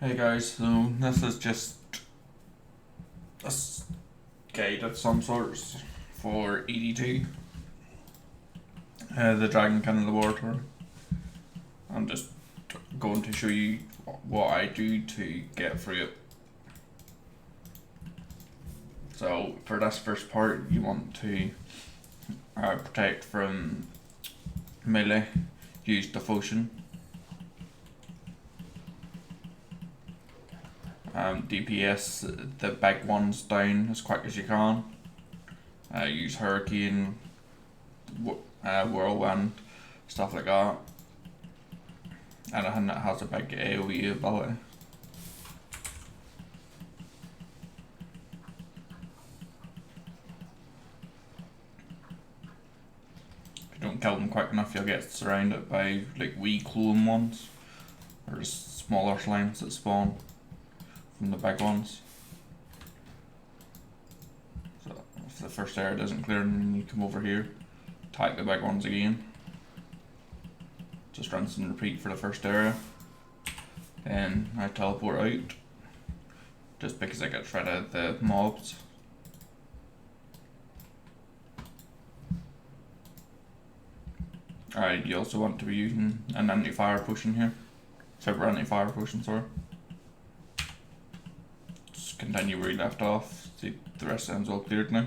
Hey guys, so this is just a guide of some sorts for ed2, the dragon king of the water. I'm just going to show you what I do to get through it. So for this first part, you want to protect from melee, use devotion. DPS the big ones down as quick as you can. Use hurricane, whirlwind, stuff like that. Anything that has a big AoE ability. If you don't kill them quick enough, you'll get surrounded by like wee clone ones, or just smaller slimes that spawn from the big ones. So if the first area doesn't clear, then you come over here, attack the big ones again. Just rinse and repeat for the first area. Then I teleport out, just because I get rid of the mobs. Alright, you also want to be using an anti-fire potion here. Super anti-fire potion, sorry. Just continue where you left off. See, the rest sounds all cleared now.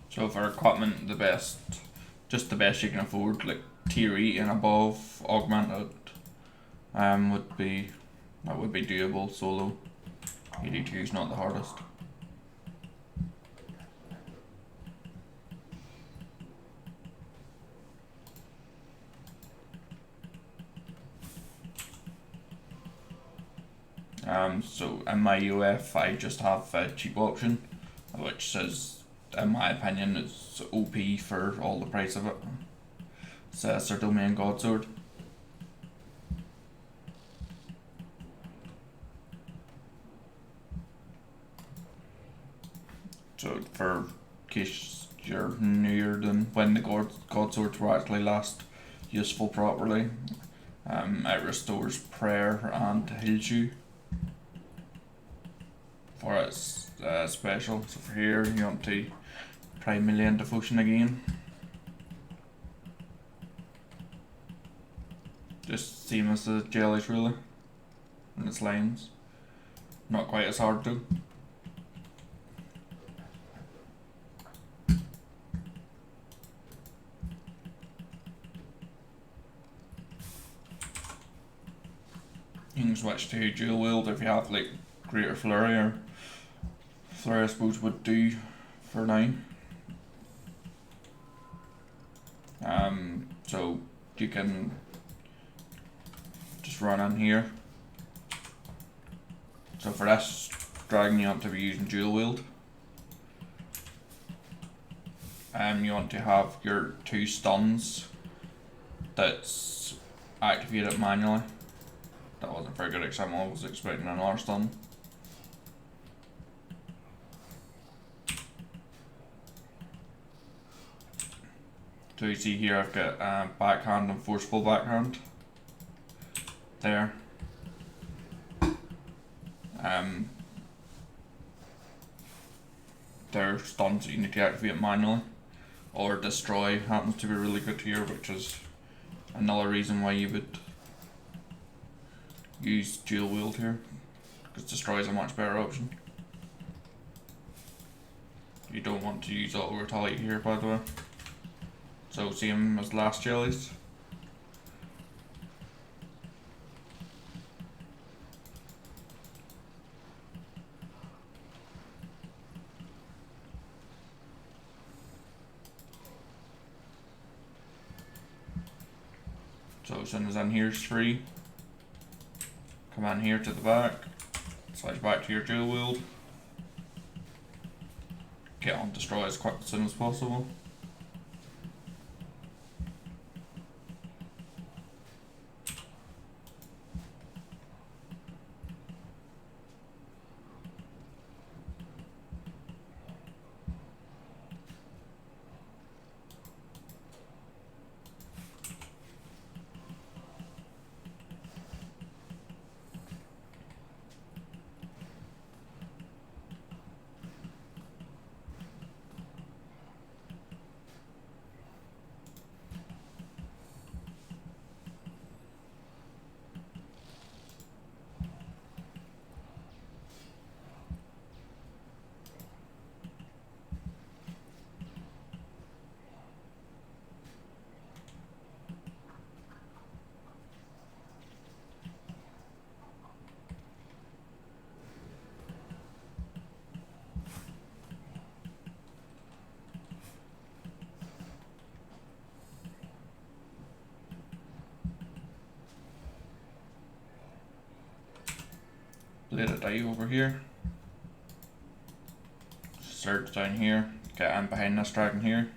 So for equipment, the best you can afford, like tier 8 and above, augmented, would be doable solo. ed2 is not the hardest. So in my UF, I just have a cheap option, which is, in my opinion, is OP for all the price of it. It's a Sir Domain Godsword. So for case you're newer than when the Godswords were actually last useful properly, it restores prayer and heals you for its special. So for here, you want to try Million Devotion again. Just same as the jellies really, and the slimes. Not quite as hard though. You can switch to dual wield if you have like greater flurry, or flurry I suppose would do for now. So you can just run in here. So for this dragon you want to be using dual wield. You want to have your 2 stuns that's activated manually. That wasn't a very good example, I was expecting another stun. So you see here I've got backhand and forceful backhand. There. They're stuns that you need to activate manually. Or destroy happens to be really good here, which is another reason why you would use dual wield here, because destroy is a much better option. You don't want to use auto retaliate here, by the way. So same as last jellies. So as soon as in here's free, come in here to the back, switch back to your dual wield, get on destroy as quick as soon as possible. Let it die over here. Search down here. Get in behind this dragon here.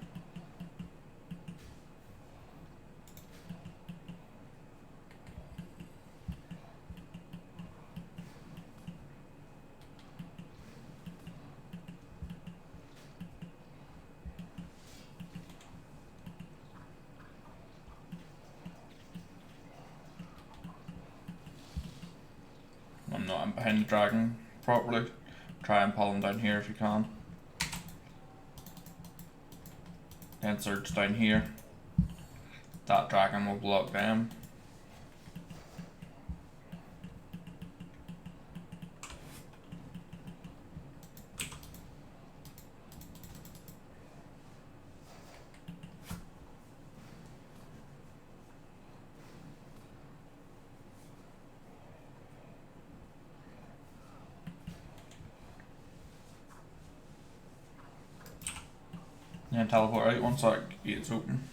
I'm not in behind the dragon properly. Try and pull him down here if you can. Then search down here. That dragon will block them. And teleport out once that gate's open.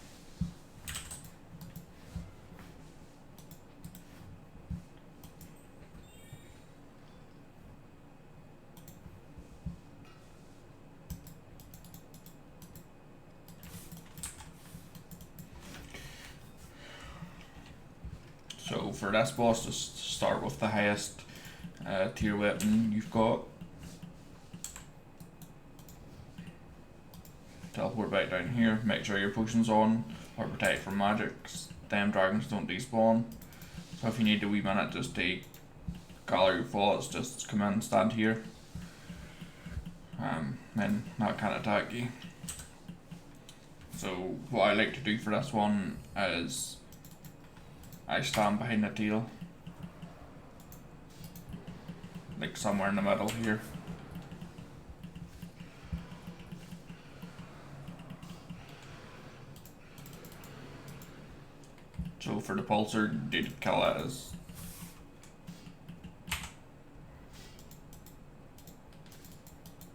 So for this boss, just start with the highest tier weapon you've got. Teleport back down here, make sure your potion's on, or protect from magics. Them dragons don't despawn. So if you need a wee minute just to gather your thoughts, just come in and stand here. Then that can't attack you. So what I like to do for this one is I stand behind the tail. Like somewhere in the middle here. So for the pulsar, you need to kill it as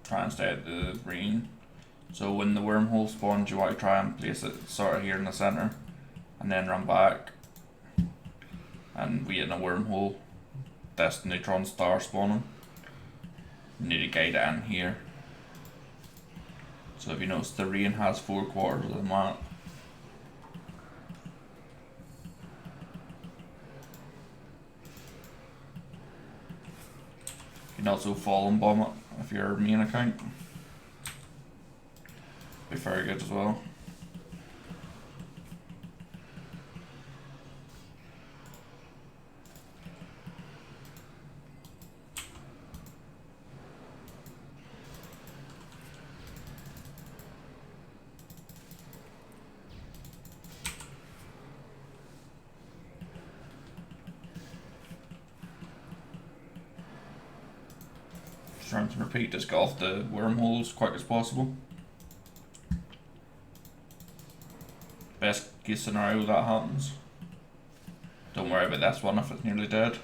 try and stay at the green. So when the wormhole spawns, you want to try and place it sort of here in the center, and then run back and wait in a wormhole. This neutron star spawning. You need to guide it in here. So if you notice, the rain has 4/4 of the map. You can also fall and bomb it if you're main account. Be very good as well. Trying to repeat, just get off the wormhole as quick as possible. Best case scenario that happens. Don't worry about this one if it's nearly dead.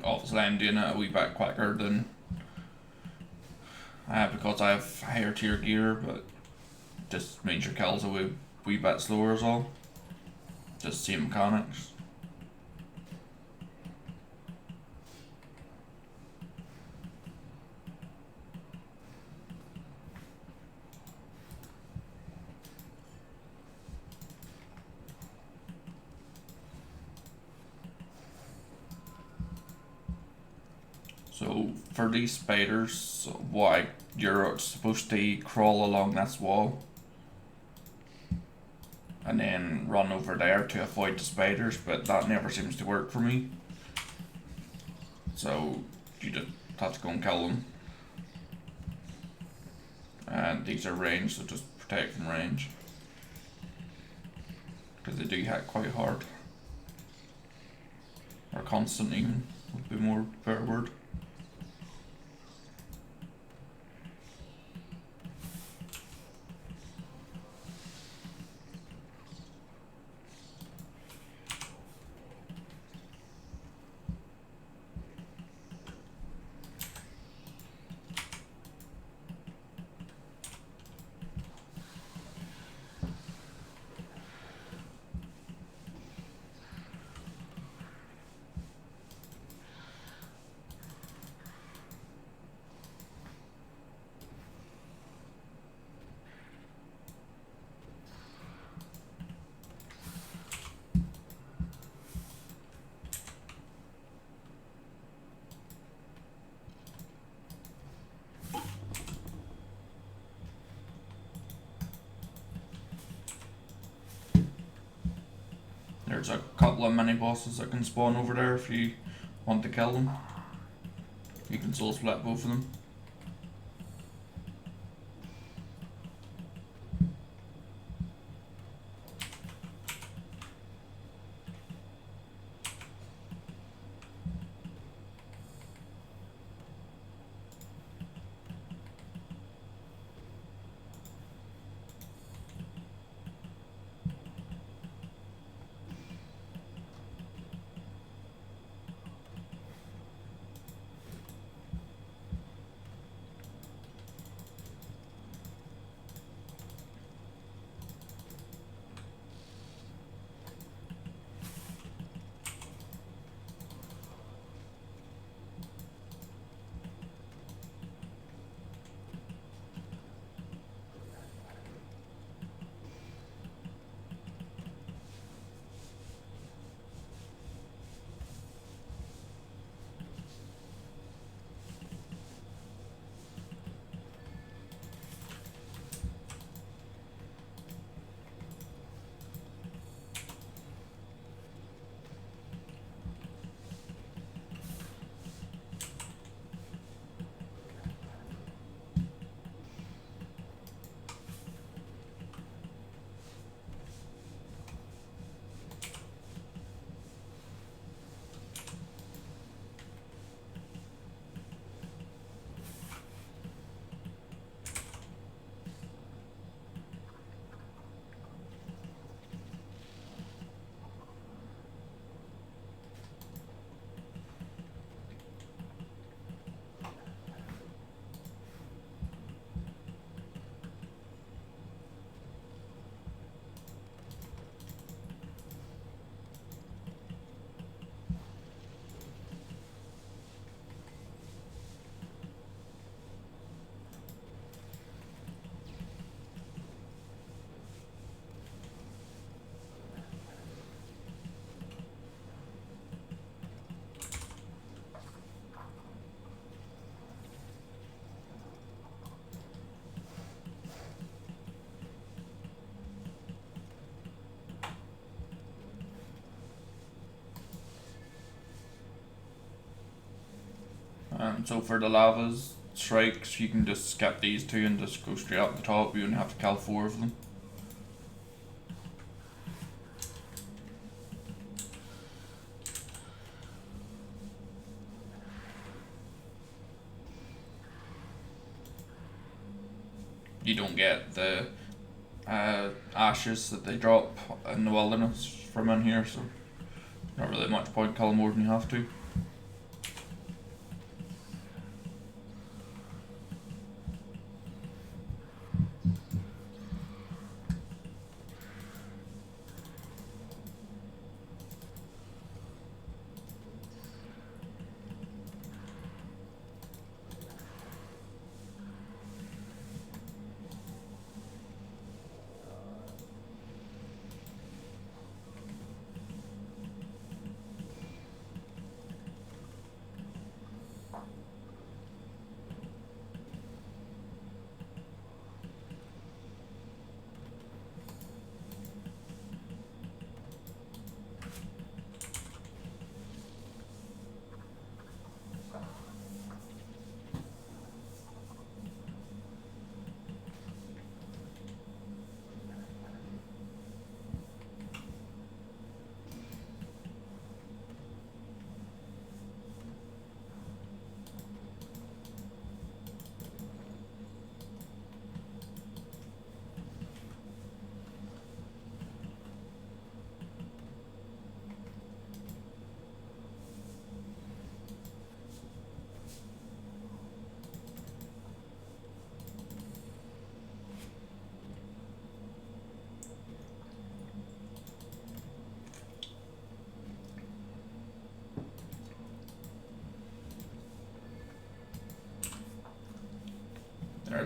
obviously I'm doing it a wee bit quicker than because I have higher tier gear, but just means your kills a wee bit slower as well. Just same mechanics. So for these spiders, you're supposed to crawl along this wall and then run over there to avoid the spiders, but that never seems to work for me. So you just have to go and kill them. And these are ranged, so just protect from range, because they do hit quite hard. Or constant even, would be more better word. There's a couple of mini bosses that can spawn over there if you want to kill them. You can soul split both of them. So for the lavas strikes, you can just skip these two and just go straight up the top. You only have to kill 4 of them. You don't get the ashes that they drop in the wilderness from in here, so not really much point killing more than you have to.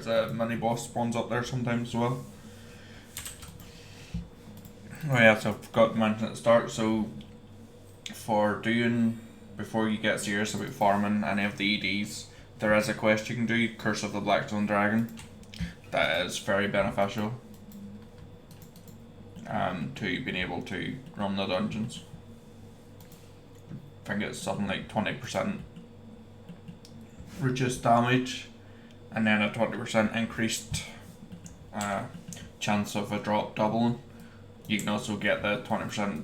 there's a mini boss spawns up there sometimes as well. Oh yeah, so I forgot to mention at the start, so for doing, before you get serious about farming any of the EDs, there is a quest you can do, Curse of the Blackstone Dragon, that is very beneficial to being able to run the dungeons. I think it's something like 20% reduced damage and then a 20% increased chance of a drop doubling. You can also get the 20%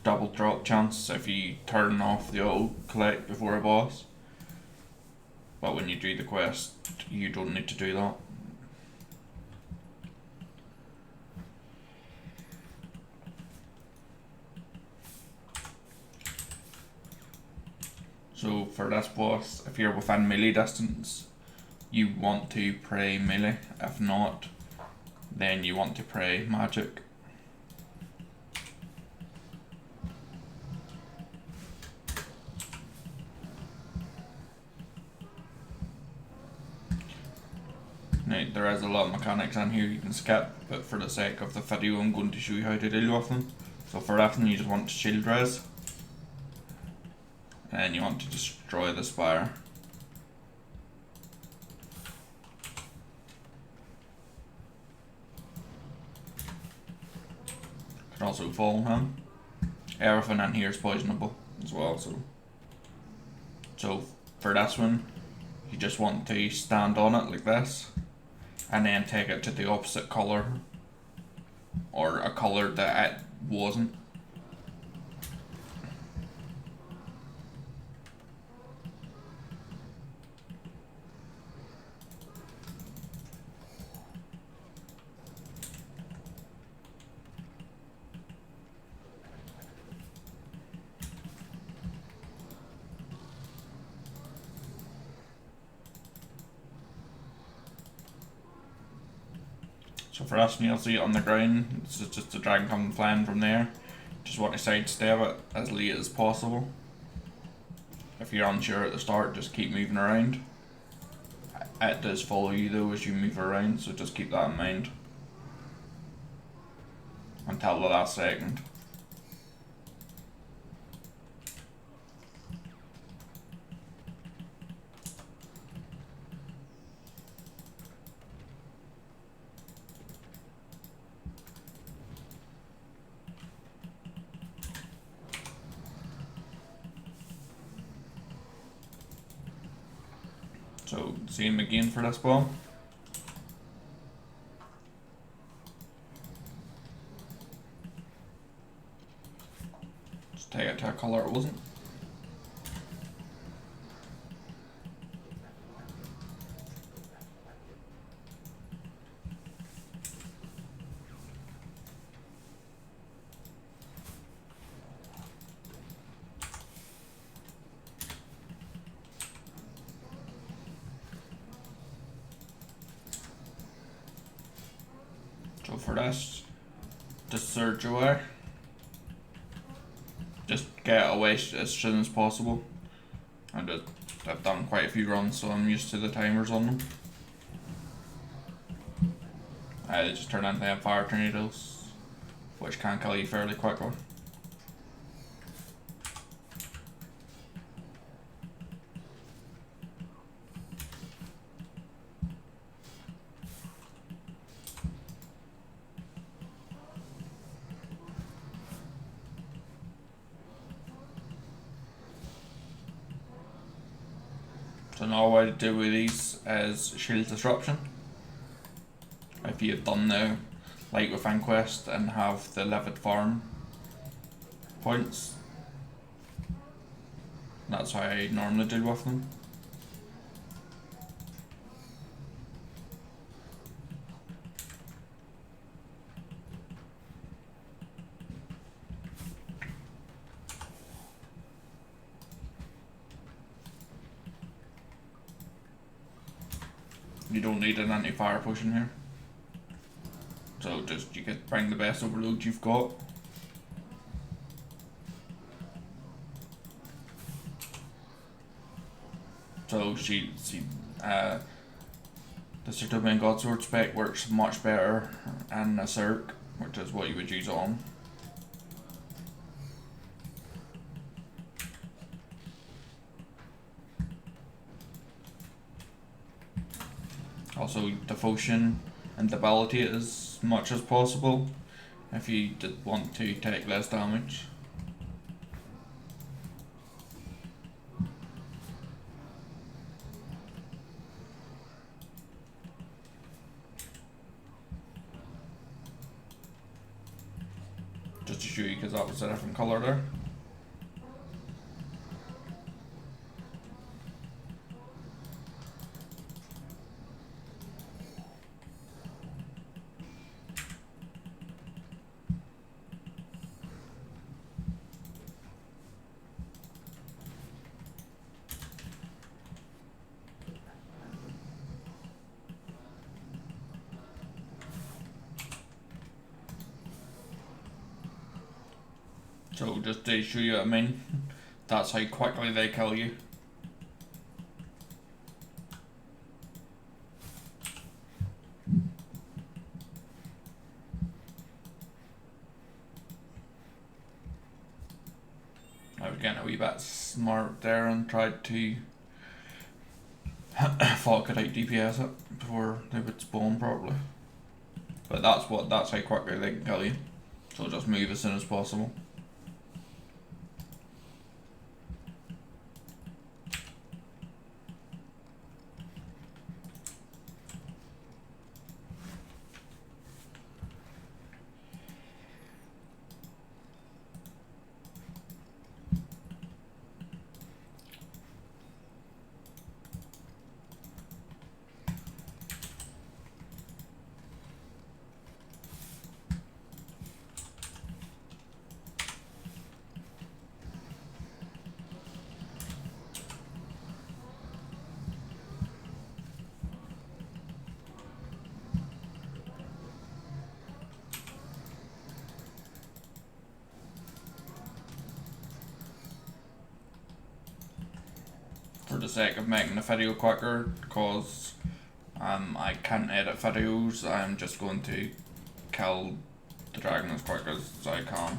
double drop chance if you turn off the auto collect before a boss. But when you do the quest, you don't need to do that. So for this boss, if you're within melee distance, you want to pray melee. If not, then you want to pray magic. Now, there is a lot of mechanics in here you can skip, but for the sake of the video I'm going to show you how to deal with them. So for that, you just want to shield res, and you want to destroy the spire. Can also fall him. Everything in here is poisonable as well, so for this one, you just want to stand on it like this, and then take it to the opposite colour, or a colour that it wasn't. So for us, you'll see it on the ground, it's just a dragon coming flying from there. Just want to sidestep it as late as possible. If you're unsure at the start, just keep moving around. It does follow you though as you move around, so just keep that in mind. Until the last second. So same again for this ball. Just take it to a colour it wasn't. So for this, just surge away. Just get away as soon as possible. I've done quite a few runs, so I'm used to the timers on them. They just turn into fire tornadoes, which can kill you fairly quickly. So another way to deal with these is shield disruption. If you've done the Light with Inquest and have the livid farm points, that's how I normally deal with them. You don't need an anti-fire potion here, so just you can bring the best overload you've got. So the The Certubian Godsword spec works much better in a Circ, which is what you would use on. Also, devotion and debilitate it as much as possible if you did want to take less damage. Just to show you, because that was a different colour there. So just to show you what I mean, that's how quickly they kill you. I was getting a wee bit smart there and tried to fuck it out DPS it before they would spawn properly. But that's how quickly they can kill you. So just move as soon as possible. For the sake of making the video quicker, because I can't edit videos, I'm just going to kill the dragon as quick as I can.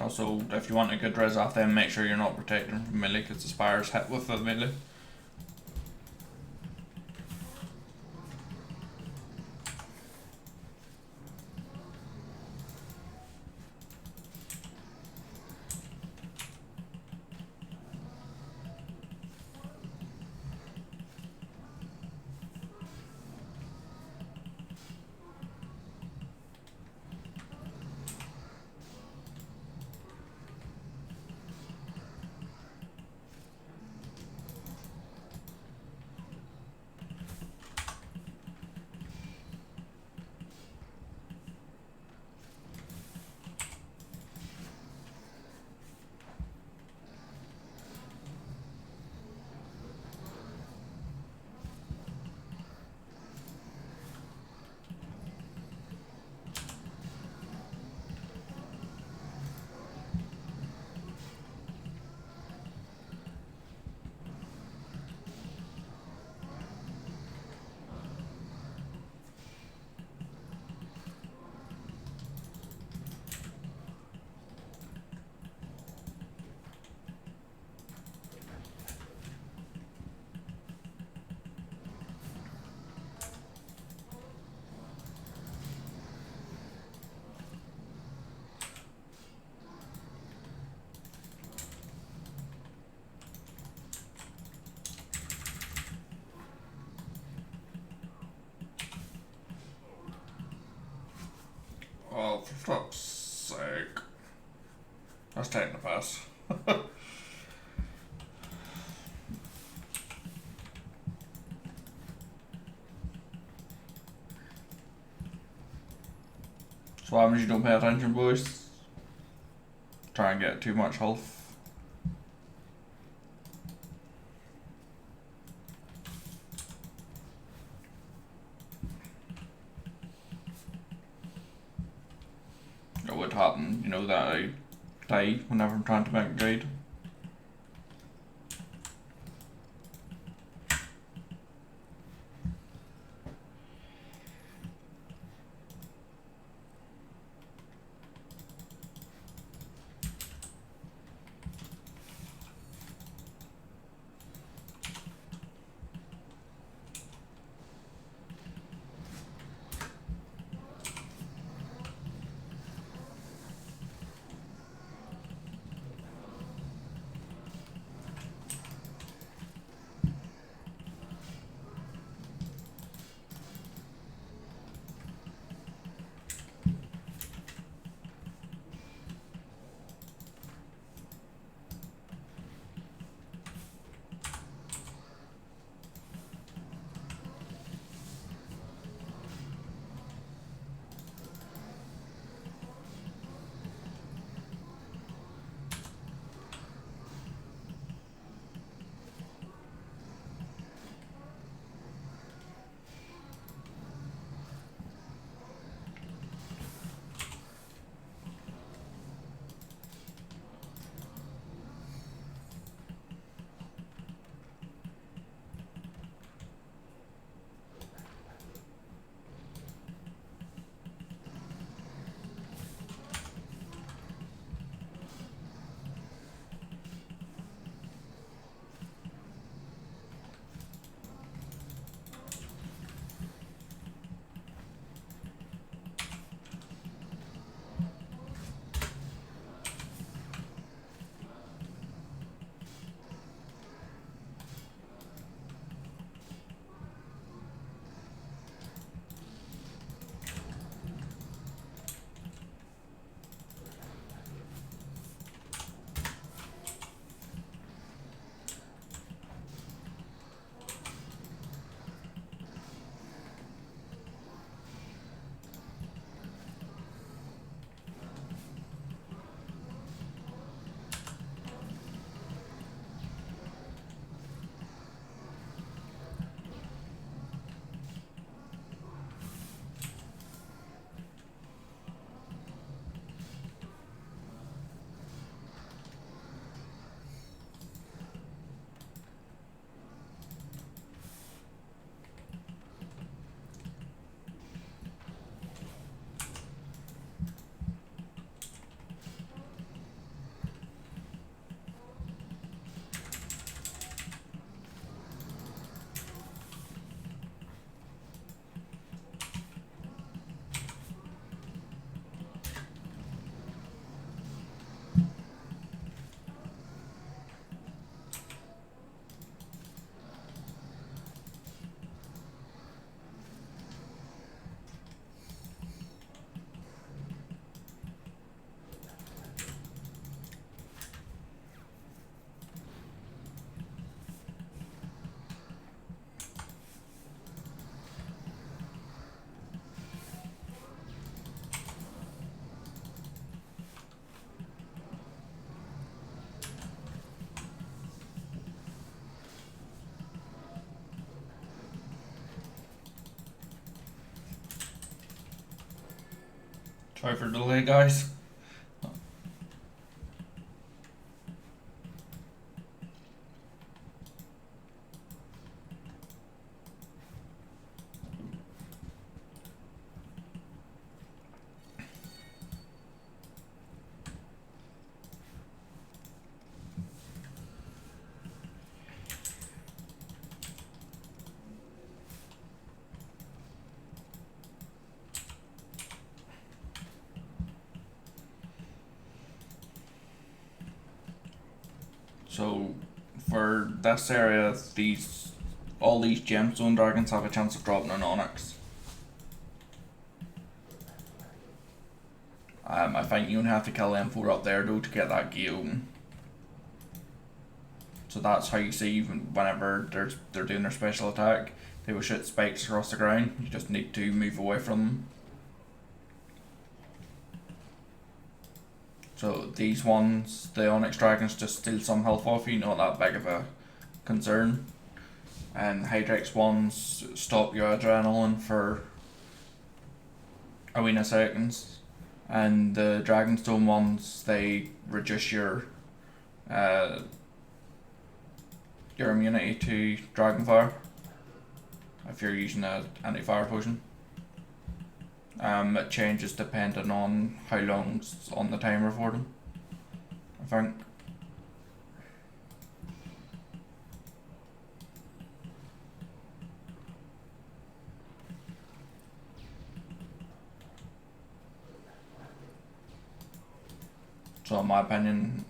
Also, if you want a good res off them, make sure you're not protecting from melee, because the spires hit with the melee. Oh, for fuck's sake. That's taking the pass. So what happens if you don't pay attention, boys? Try and get too much health. It would happen, you know, that I die whenever I'm trying to make a guide. Sorry for the delay, guys. So for this area, all these gemstone dragons have a chance of dropping an onyx. I think you only have to kill them 4 up there though to get that gate open. So that's how you see even whenever they're doing their special attack, they will shoot spikes across the ground. You just need to move away from them. So these ones, the Onyx Dragons, just steal some health off you, not that big of a concern. And Hydrex ones stop your adrenaline for a wee seconds. And the Dragonstone ones, they reduce your immunity to Dragonfire if you're using an anti-fire potion. It changes depending on how long's on the timer for them, I think. So in my opinion,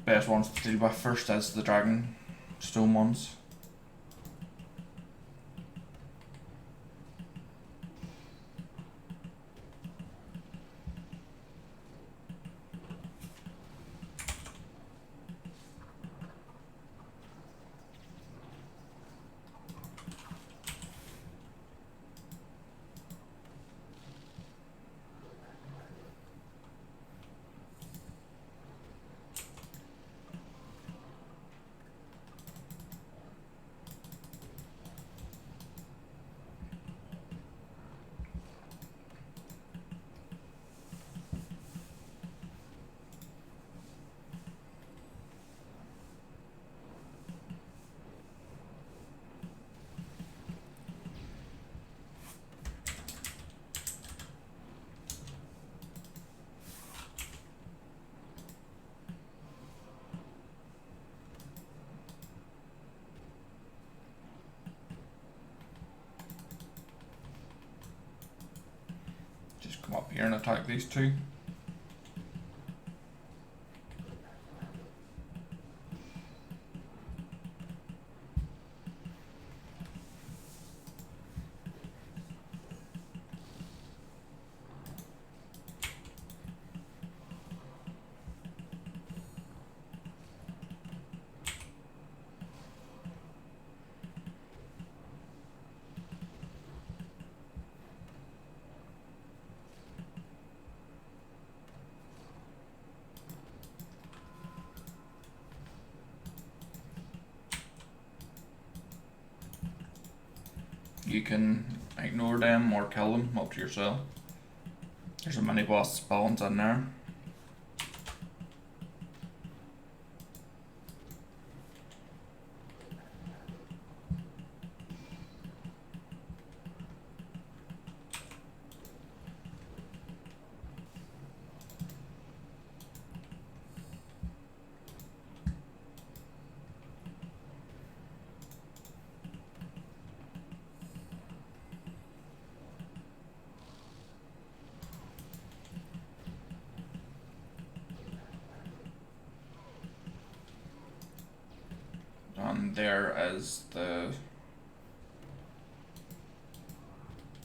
best ones to deal with first is the Dragonstone ones. Just come up here and attack these two. You can ignore them or kill them, up to yourself. There's a mini boss spawns in there. And there is the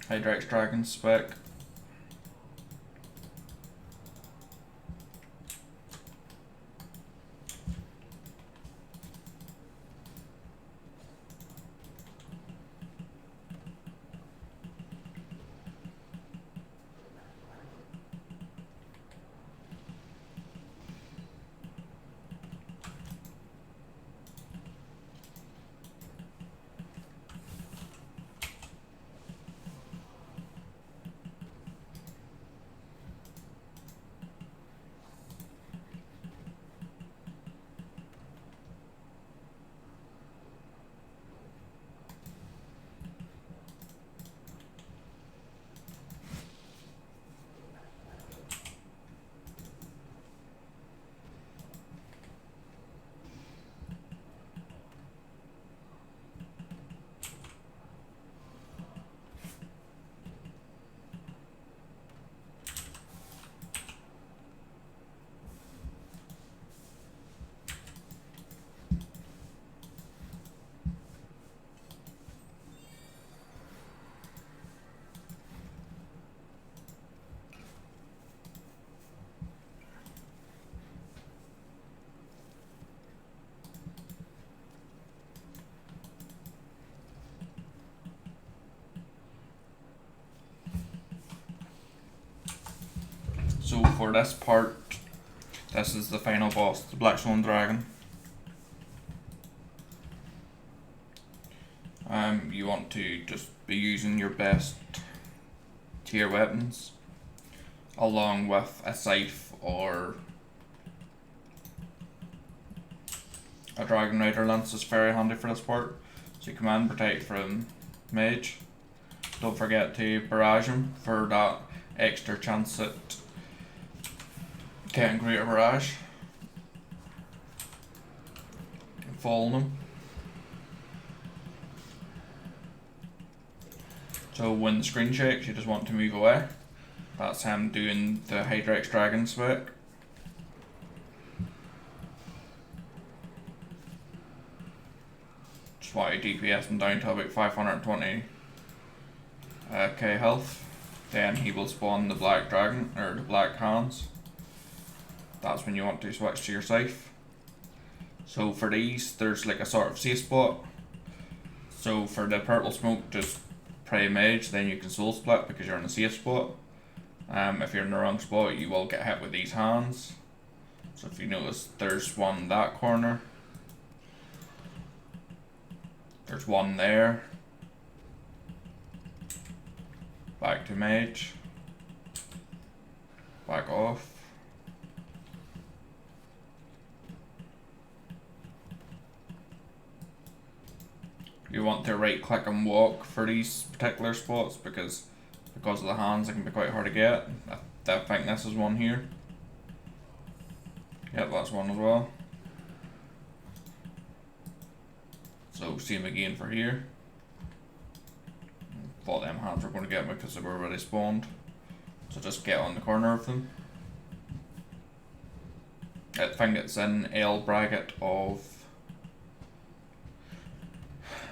Hydrex Dragon spec. So for this part, this is the final boss, the Blackstone Dragon. You want to just be using your best tier weapons, along with a scythe or a Dragon Rider Lance is very handy for this part. So you command protect from mage. Don't forget to barrage him for that extra chance at getting greater barrage. Falling him. So when the screen shakes, you just want to move away. That's him doing the Hydrex Dragon spec. Just want to DPS him down to about 520 k health. Then he will spawn the black dragon, or the black hands. That's when you want to switch to your scythe. So for these, there's like a sort of safe spot. So for the purple smoke, just pray mage, then you can soul split because you're in a safe spot. If you're in the wrong spot, you will get hit with these hands. So if you notice, there's one in that corner. There's one there. Back to mage. Back off. You want to right click and walk for these particular spots because of the hands it can be quite hard to get. I think this is one here. Yep, that's one as well. So same again for here. Thought them hands were going to get me because they were already spawned. So just get on the corner of them. I think it's in L bracket of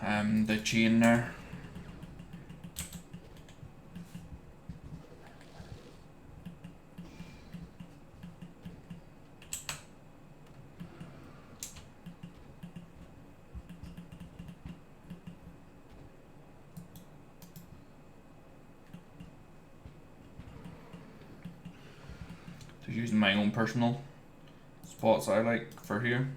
the chain there. So using my own personal spots I like for here.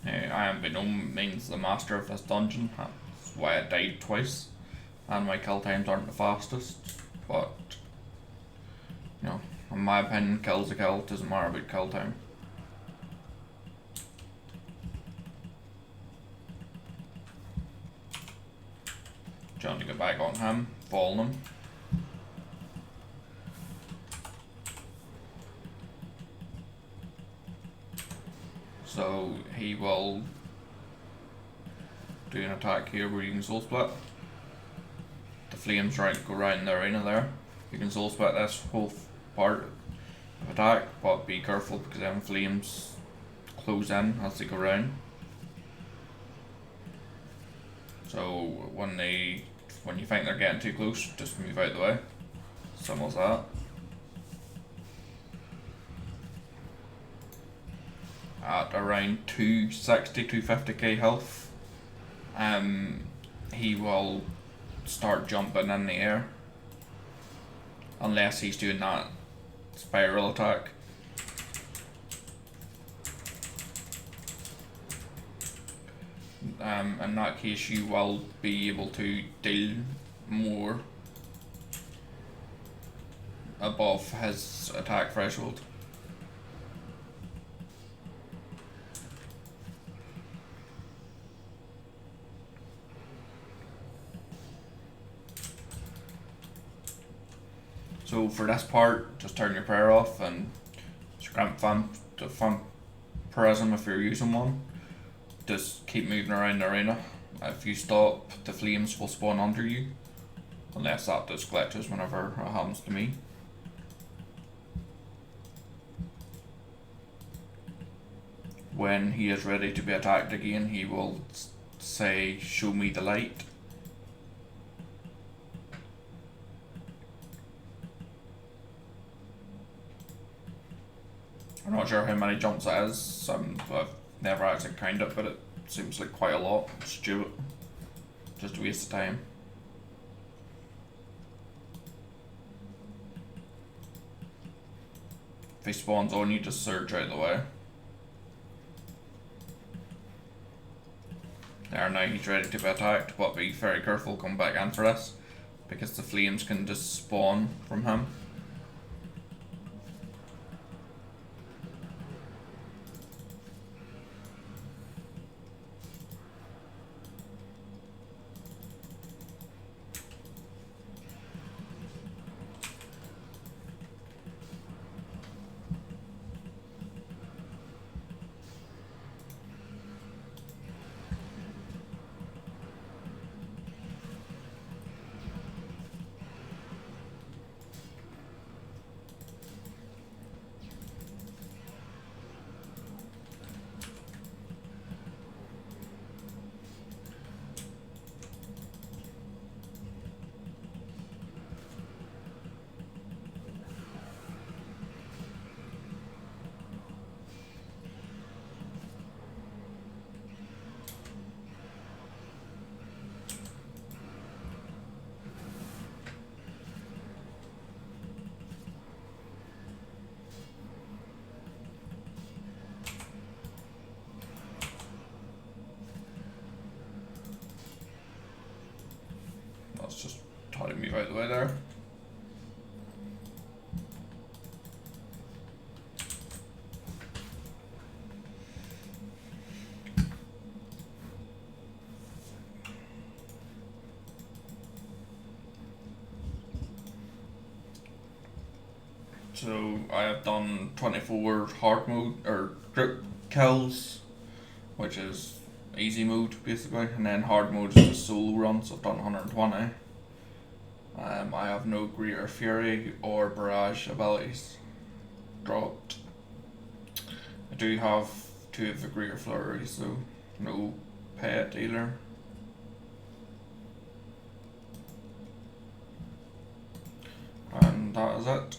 I am by no means the master of this dungeon, that's why I died twice, and my kill times aren't the fastest, but, you know, in my opinion, kill's a kill, it doesn't matter about kill time. Trying to get back on him, falling him. So he will do an attack here where you can soul split. The flames go around the arena there. You can soul split this whole part of attack, but be careful because then flames close in as they go around. So when you think they're getting too close, just move out of the way. Simple as that. At around 250k health, he will start jumping in the air unless he's doing that spiral attack. In that case you will be able to deal more above his attack threshold. So for this part, just turn your prayer off and scrimp vampirism if you're using one. Just keep moving around the arena If you stop, the flames will spawn under you. Unless that does glitches whenever it happens to me. When he is ready to be attacked again, he will say, "Show me the light." I'm not sure how many jumps it is. I've never actually counted it, but it seems like quite a lot. Just do it. Just a waste of time. If he spawns on you, just surge out of the way. There, now he's ready to be attacked, but be very careful coming back in for this, because the flames can just spawn from him. Let's just try to move out of the way there. So I have done 24 hard mode or group kills, which is easy mode basically, and then hard mode is just solo runs. So I've done 120. I have no Greater Fury or Barrage abilities dropped. I do have 2 of the Greater Flurries, so no pet either. And that is it.